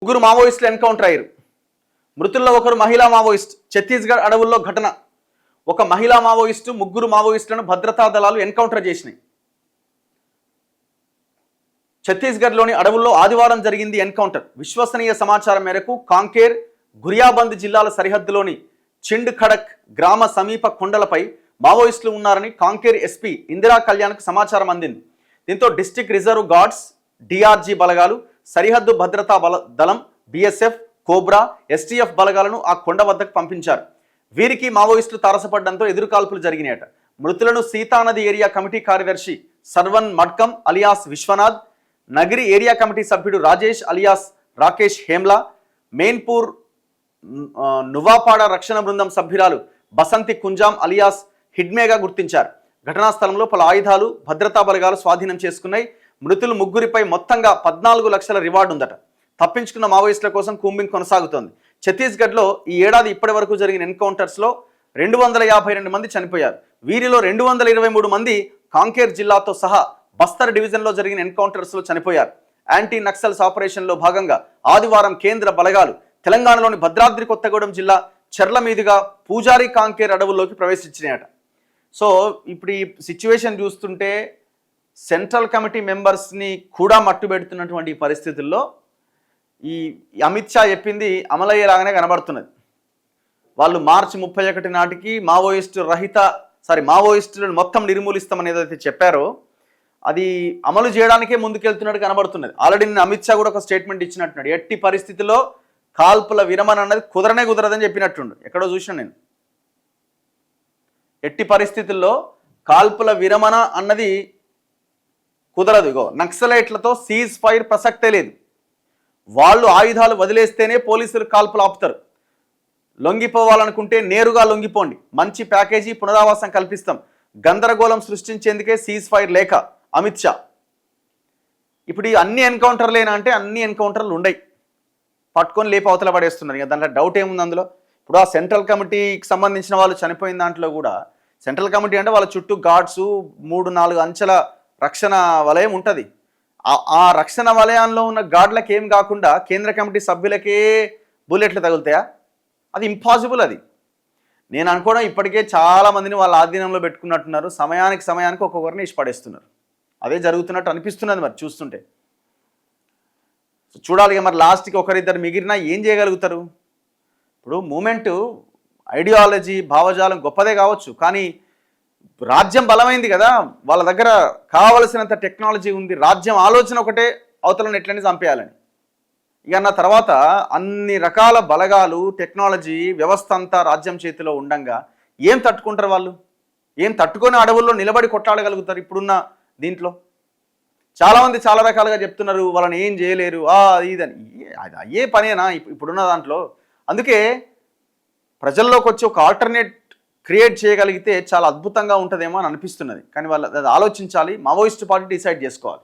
ముగ్గురు మావోయిస్టులు ఎన్కౌంటర్ అయ్యారు. మృతుల్లో ఒకరు మహిళా మావోయిస్ట్. ఛత్తీస్గఢ్ అడవుల్లో ఘటన. ఒక మహిళా మావోయిస్టు, ముగ్గురు మావోయిస్టులను భద్రతా దళాలు ఎన్కౌంటర్ చేసినాయి. ఛత్తీస్గఢ్లోని అడవుల్లో ఆదివారం జరిగింది ఎన్కౌంటర్. విశ్వసనీయ సమాచారం మేరకు కాంకేర్, గురియాబంద్ జిల్లాల సరిహద్దులోని చిండ్ ఖడక్ గ్రామ సమీప కొండలపై మావోయిస్టులు ఉన్నారని కాంకేర్ ఎస్పీ ఇందిరా కళ్యాణ్కు సమాచారం అందింది. దీంతో డిస్ట్రిక్ట్ రిజర్వ్ గార్డ్స్, డిఆర్జీ బలగాలు, సరిహద్దు భద్రతా దళం, బిఎస్ఎఫ్, కోబ్రా, ఎస్టీఎఫ్ బలగాలను ఆ కొండ వద్దకు పంపించారు. వీరికి మావోయిస్టులు తారసపడడంతో ఎదురుకాల్పులు జరిగినాయట. మృతులను సీతానది ఏరియా కమిటీ కార్యదర్శి Sarvan Madkam alias Vishwanath, Nagiri area committee సభ్యుడు రాజేష్ అలియాస్ రాకేష్ హేమ్లా, మెయిన్పూర్ నువాపాడ రక్షణ బృందం సభ్యురాలు బసంతి కుంజాం అలియాస్ హిడ్మేగా గుర్తించారు. ఘటనా స్థలంలో పలు ఆయుధాలు భద్రతా బలగాలు స్వాధీనం చేసుకున్నాయి. మృతులు ముగ్గురిపై మొత్తంగా 14 లక్షల రివార్డు ఉందట. తప్పించుకున్న మావోయిస్టుల కోసం కూంబింగ్ కొనసాగుతోంది. ఛత్తీస్గఢ్లో ఈ ఏడాది ఇప్పటి వరకు జరిగిన ఎన్కౌంటర్స్లో 252 మంది చనిపోయారు. వీరిలో 223 మంది కాంకేర్ జిల్లాతో సహా బస్తర్ డివిజన్లో జరిగిన ఎన్కౌంటర్స్లో చనిపోయారు. యాంటీ నక్సల్స్ ఆపరేషన్లో భాగంగా ఆదివారం కేంద్ర బలగాలు తెలంగాణలోని భద్రాద్రి కొత్తగూడెం జిల్లా చెర్ల మీదుగా పూజారి కాంకేర్ అడవుల్లోకి ప్రవేశించినాయట. సో ఇప్పుడు ఈ సిచ్యువేషన్ చూస్తుంటే సెంట్రల్ కమిటీ మెంబర్స్ని కూడా మట్టుబెడుతున్నటువంటి పరిస్థితుల్లో ఈ అమిత్ షా చెప్పింది అమలయ్యేలాగానే కనబడుతున్నది. వాళ్ళు మార్చి 31 నాటికి మావోయిస్టులను మొత్తం నిర్మూలిస్తామని ఏదైతే చెప్పారో అది అమలు చేయడానికే ముందుకెళ్తున్నట్టు కనబడుతున్నది. ఆల్రెడీ నేను అమిత్ షా కూడా ఒక స్టేట్మెంట్ ఇచ్చినట్టున్నాడు. ఎట్టి పరిస్థితుల్లో కాల్పుల విరమణ అన్నది కుదరదని చెప్పినట్టుండు. ఎక్కడో చూసిన నేను. ఎట్టి పరిస్థితుల్లో కాల్పుల విరమణ అన్నది కుదరదు. ఇగో నక్సలైట్లతో సీజ్ ఫైర్ ప్రసక్తే లేదు. వాళ్ళు ఆయుధాలు వదిలేస్తేనే పోలీసులు కాల్పులు ఆపుతారు. లొంగిపోవాలనుకుంటే నేరుగా లొంగిపోండి. మంచి ప్యాకేజీ పునరావాసం కల్పిస్తాం. గందరగోళం సృష్టించేందుకే సీజ్ ఫైర్ లేఖ అమిత్ షా. ఇప్పుడు ఈ అన్ని ఎన్కౌంటర్లేనా అంటే అన్ని ఎన్కౌంటర్లు ఉండయి. పట్టుకొని లేపి అవతల పడేస్తున్నారు. ఇక దాంట్లో డౌట్ ఏముంది అందులో? ఇప్పుడు ఆ సెంట్రల్ కమిటీకి సంబంధించిన వాళ్ళు చనిపోయిన దాంట్లో కూడా సెంట్రల్ కమిటీ అంటే వాళ్ళ చుట్టూ గార్డ్స్ 3-4 అంచెల రక్షణ వలయం ఉంటుంది. ఆ రక్షణ వలయంలో ఉన్న గార్డులకు ఏం కాకుండా కేంద్ర కమిటీ సభ్యులకే బుల్లెట్లు తగులుతాయా? అది ఇంపాసిబుల్. అది నేను అనుకోవడం ఇప్పటికే చాలా మందిని వాళ్ళ ఆధీనంలో పెట్టుకున్నట్టున్నారు. సమయానికి ఒక్కొక్కరిని ఇష్టపడేస్తున్నారు. అదే జరుగుతున్నట్టు అనిపిస్తున్నది మరి చూస్తుంటే. చూడాలి మరి లాస్ట్కి ఒకరిద్దరు మిగిలినా ఏం చేయగలుగుతారు? ఇప్పుడు మూమెంటు ఐడియాలజీ భావజాలం గొప్పదే కావచ్చు, కానీ రాజ్యం బలమైంది కదా. వాళ్ళ దగ్గర కావలసినంత టెక్నాలజీ ఉంది. రాజ్యం ఆలోచన ఒకటే, అవతలను ఎట్లని చంపేయాలని. ఇక అన్న తర్వాత అన్ని రకాల బలగాలు, టెక్నాలజీ వ్యవస్థ అంతా రాజ్యం చేతిలో ఉండంగా ఏం తట్టుకుంటారు వాళ్ళు? ఏం తట్టుకొని అడవుల్లో నిలబడి కొట్లాడగలుగుతారు? ఇప్పుడున్న దీంట్లో చాలామంది చాలా రకాలుగా చెప్తున్నారు వాళ్ళని ఏం చేయలేరు ఇదని. అది అయ్యే పనేనా ఇప్పుడున్న దాంట్లో? అందుకే ప్రజల్లోకి వచ్చి ఒక ఆల్టర్నేట్ క్రియేట్ చేయగలిగితే చాలా అద్భుతంగా ఉంటుందేమో అని అనిపిస్తున్నది. కానీ వాళ్ళు అది ఆలోచించాలి. మావోయిస్ట్ పార్టీ డిసైడ్ చేసుకోవాలి.